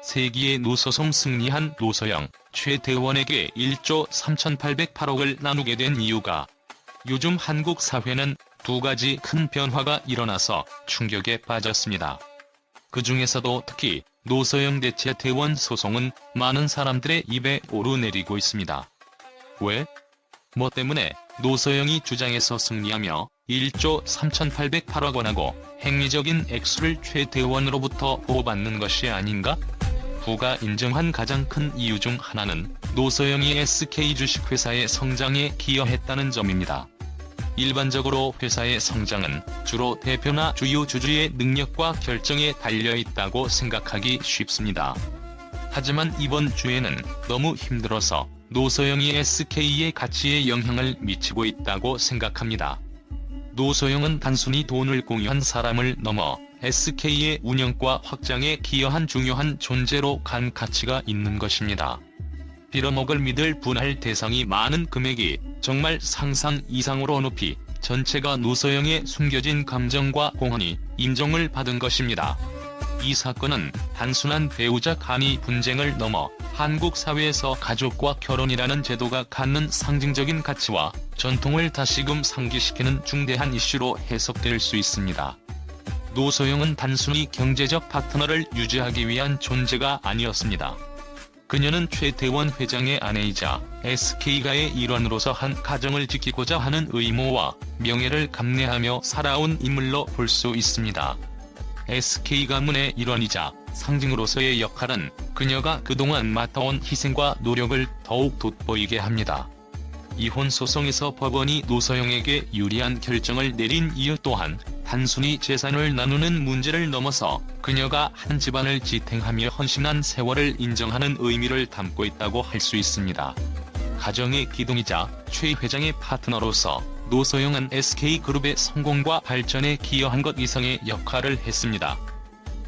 세기의 노소송 승리한 노소영, 최태원에게 1조 3,808억을 나누게 된 이유가 요즘 한국 사회는 두 가지 큰 변화가 일어나서 충격에 빠졌습니다. 그 중에서도 특히 노소영 대 최태원 소송은 많은 사람들의 입에 오르내리고 있습니다. 왜? 뭐 때문에 노소영이 주장해서 승리하며 1조 3,808억 원하고 행위적인 액수를 최태원으로부터 보호받는 것이 아닌가? 부가 인정한 가장 큰 이유 중 하나는 노소영이 SK 주식회사의 성장에 기여했다는 점입니다. 일반적으로 회사의 성장은 주로 대표나 주요 주주의 능력과 결정에 달려있다고 생각하기 쉽습니다. 하지만 이번 주에는 너무 힘들어서 노소영이 SK의 가치에 영향을 미치고 있다고 생각합니다. 노소영은 단순히 돈을 공유한 사람을 넘어 SK의 운영과 확장에 기여한 중요한 존재로 간 가치가 있는 것입니다. 빌어먹을 믿을 분할 대상이 많은 금액이 정말 상상 이상으로 높이 전체가 노소영의 숨겨진 감정과 공헌이 인정을 받은 것입니다. 이 사건은 단순한 배우자 간의 분쟁을 넘어 한국 사회에서 가족과 결혼이라는 제도가 갖는 상징적인 가치와 전통을 다시금 상기시키는 중대한 이슈로 해석될 수 있습니다. 노소영은 단순히 경제적 파트너를 유지하기 위한 존재가 아니었습니다. 그녀는 최태원 회장의 아내이자 SK가의 일원으로서 한 가정을 지키고자 하는 의무와 명예를 감내하며 살아온 인물로 볼 수 있습니다. SK 가문의 일원이자 상징으로서의 역할은 그녀가 그동안 맡아온 희생과 노력을 더욱 돋보이게 합니다. 이혼 소송에서 법원이 노소영에게 유리한 결정을 내린 이유 또한 단순히 재산을 나누는 문제를 넘어서 그녀가 한 집안을 지탱하며 헌신한 세월을 인정하는 의미를 담고 있다고 할 수 있습니다. 가정의 기둥이자 최 회장의 파트너로서 노소영은 SK그룹의 성공과 발전에 기여한 것 이상의 역할을 했습니다.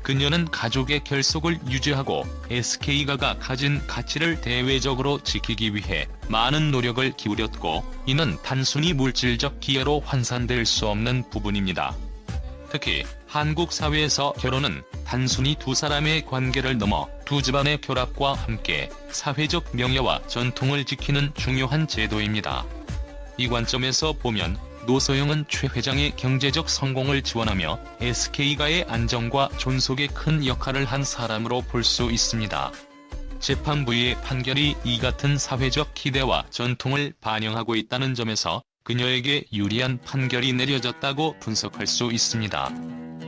그녀는 가족의 결속을 유지하고 SK가가 가진 가치를 대외적으로 지키기 위해 많은 노력을 기울였고, 이는 단순히 물질적 기여로 환산될 수 없는 부분입니다. 특히 한국 사회에서 결혼은 단순히 두 사람의 관계를 넘어 두 집안의 결합과 함께 사회적 명예와 전통을 지키는 중요한 제도입니다. 이 관점에서 보면 노소영은 최 회장의 경제적 성공을 지원하며 SK가의 안정과 존속에 큰 역할을 한 사람으로 볼 수 있습니다. 재판부의 판결이 이 같은 사회적 기대와 전통을 반영하고 있다는 점에서 그녀에게 유리한 판결이 내려졌다고 분석할 수 있습니다.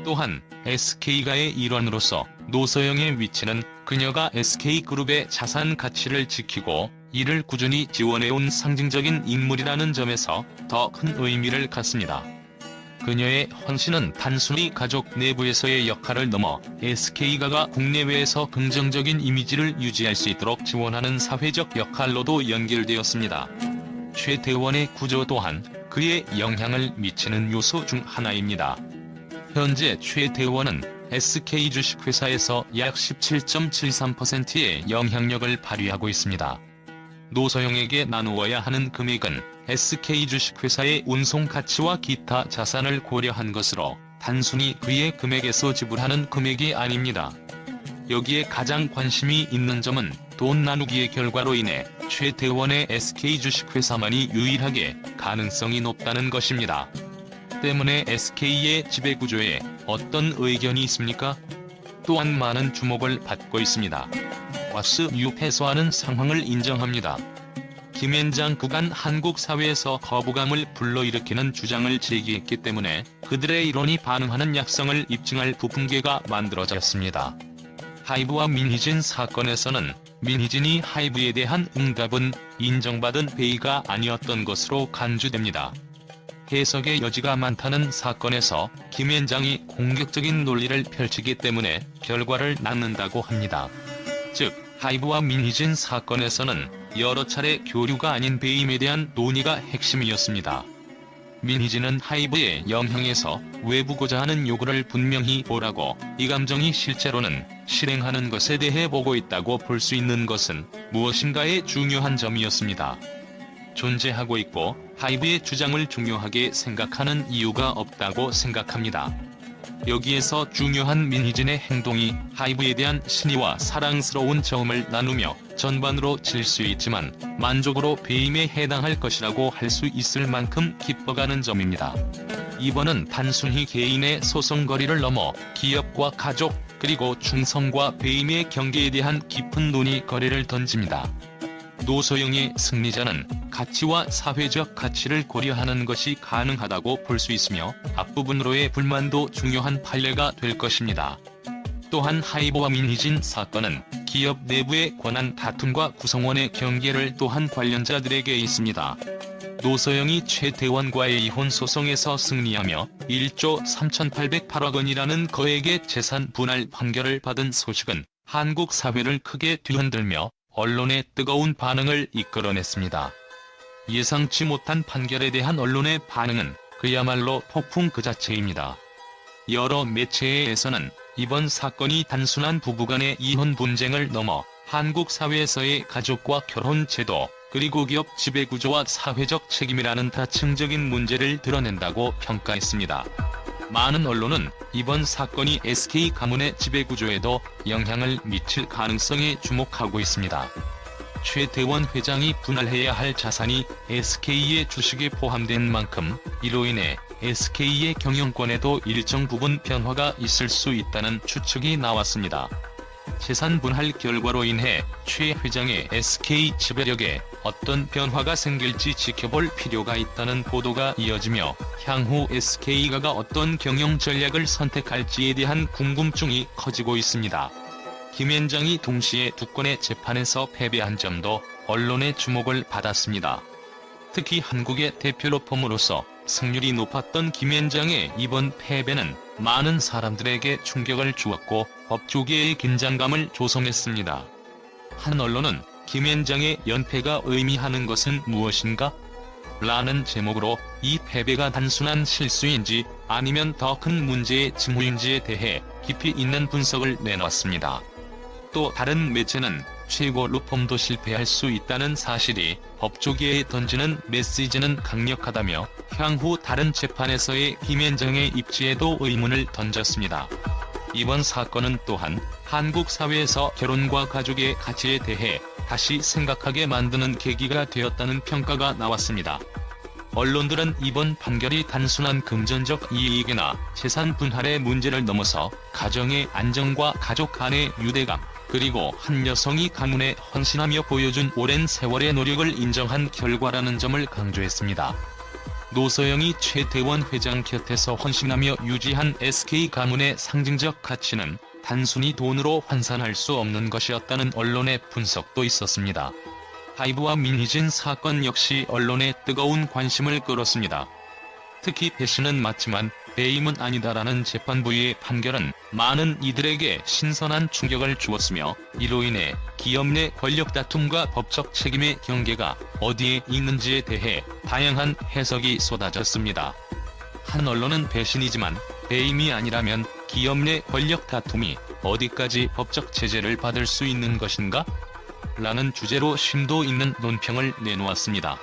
또한 SK가의 일원으로서 노소영의 위치는 그녀가 SK그룹의 자산 가치를 지키고 이를 꾸준히 지원해온 상징적인 인물이라는 점에서 더 큰 의미를 갖습니다. 그녀의 헌신은 단순히 가족 내부에서의 역할을 넘어 SK가가 국내외에서 긍정적인 이미지를 유지할 수 있도록 지원하는 사회적 역할로도 연결되었습니다. 최태원의 구조 또한 그의 영향을 미치는 요소 중 하나입니다. 현재 최태원은 SK 주식회사에서 약 17.73%의 영향력을 발휘하고 있습니다. 노소영에게 나누어야 하는 금액은 SK 주식회사의 운송 가치와 기타 자산을 고려한 것으로 단순히 그의 금액에서 지불하는 금액이 아닙니다. 여기에 가장 관심이 있는 점은 돈 나누기의 결과로 인해 최태원의 SK 주식회사만이 유일하게 가능성이 높다는 것입니다. 때문에 SK의 지배구조에 어떤 의견이 있습니까? 또한 많은 주목을 받고 있습니다. 와스 유패소하는 상황을 인정합니다. 김앤장 그간 한국 사회에서 거부감을 불러일으키는 주장을 제기했기 때문에 그들의 이론이 반응하는 약성을 입증할 부분계가 만들어졌습니다. 하이브와 민희진 사건에서는 민희진이 하이브에 대한 응답은 인정받은 베이가 아니었던 것으로 간주됩니다. 해석의 여지가 많다는 사건에서 김앤장이 공격적인 논리를 펼치기 때문에 결과를 낳는다고 합니다. 즉, 하이브와 민희진 사건에서는 여러 차례 교류가 아닌 배임에 대한 논의가 핵심이었습니다. 민희진은 하이브의 영향에서 외부고자 하는 요구를 분명히 보라고, 이 감정이 실제로는 실행하는 것에 대해 보고 있다고 볼 수 있는 것은 무엇인가의 중요한 점이었습니다. 존재하고 있고 하이브의 주장을 중요하게 생각하는 이유가 없다고 생각합니다. 여기에서 중요한 민희진의 행동이 하이브에 대한 신의와 사랑스러운 정을 나누며 전반으로 질 수 있지만 만족으로 배임에 해당할 것이라고 할 수 있을 만큼 기뻐가는 점입니다. 이번은 단순히 개인의 소송거리를 넘어 기업과 가족, 그리고 충성과 배임의 경계에 대한 깊은 논의거리를 던집니다. 노소영의 승리자는 가치와 사회적 가치를 고려하는 것이 가능하다고 볼 수 있으며 앞부분으로의 불만도 중요한 판례가 될 것입니다. 또한 하이브와 민희진 사건은 기업 내부의 권한 다툼과 구성원의 경계를 또한 관련자들에게 있습니다. 노소영이 최대원과의 이혼 소송에서 승리하며 1조 3,808억 원이라는 거액의 재산 분할 판결을 받은 소식은 한국 사회를 크게 뒤흔들며 언론의 뜨거운 반응을 이끌어냈습니다. 예상치 못한 판결에 대한 언론의 반응은 그야말로 폭풍 그 자체입니다. 여러 매체에서는 이번 사건이 단순한 부부간의 이혼 분쟁을 넘어 한국 사회에서의 가족과 결혼 제도, 그리고 기업 지배구조와 사회적 책임이라는 다층적인 문제를 드러낸다고 평가했습니다. 많은 언론은 이번 사건이 SK 가문의 지배구조에도 영향을 미칠 가능성에 주목하고 있습니다. 최대원 회장이 분할해야 할 자산이 SK의 주식에 포함된 만큼 이로 인해 SK의 경영권에도 일정 부분 변화가 있을 수 있다는 추측이 나왔습니다. 재산 분할 결과로 인해 최 회장의 SK 지배력에 어떤 변화가 생길지 지켜볼 필요가 있다는 보도가 이어지며 향후 SK가 어떤 경영 전략을 선택할지에 대한 궁금증이 커지고 있습니다. 김앤장이 동시에 두 건의 재판에서 패배한 점도 언론의 주목을 받았습니다. 특히 한국의 대표 로펌으로서 승률이 높았던 김앤장의 이번 패배는 많은 사람들에게 충격을 주었고 법조계의 긴장감을 조성했습니다. 한 언론은 김앤장의 연패가 의미하는 것은 무엇인가? 라는 제목으로 이 패배가 단순한 실수인지 아니면 더 큰 문제의 징후인지에 대해 깊이 있는 분석을 내놨습니다. 또 다른 매체는 최고 로펌도 실패할 수 있다는 사실이 법조계에 던지는 메시지는 강력하다며 향후 다른 재판에서의 김앤장의 입지에도 의문을 던졌습니다. 이번 사건은 또한 한국 사회에서 결혼과 가족의 가치에 대해 다시 생각하게 만드는 계기가 되었다는 평가가 나왔습니다. 언론들은 이번 판결이 단순한 금전적 이익이나 재산 분할의 문제를 넘어서 가정의 안정과 가족 간의 유대감, 그리고 한 여성이 가문에 헌신하며 보여준 오랜 세월의 노력을 인정한 결과라는 점을 강조했습니다. 노소영이 최대원 회장 곁에서 헌신하며 유지한 SK 가문의 상징적 가치는 단순히 돈으로 환산할 수 없는 것이었다는 언론의 분석도 있었습니다. 하이브와 민희진 사건 역시 언론의 뜨거운 관심을 끌었습니다. 특히 배신은 맞지만 배임은 아니다라는 재판부의 판결은 많은 이들에게 신선한 충격을 주었으며 이로 인해 기업 내 권력 다툼과 법적 책임의 경계가 어디에 있는지에 대해 다양한 해석이 쏟아졌습니다. 한 언론은 배신이지만 배임이 아니라면 기업 내 권력 다툼이 어디까지 법적 제재를 받을 수 있는 것인가? 라는 주제로 심도 있는 논평을 내놓았습니다.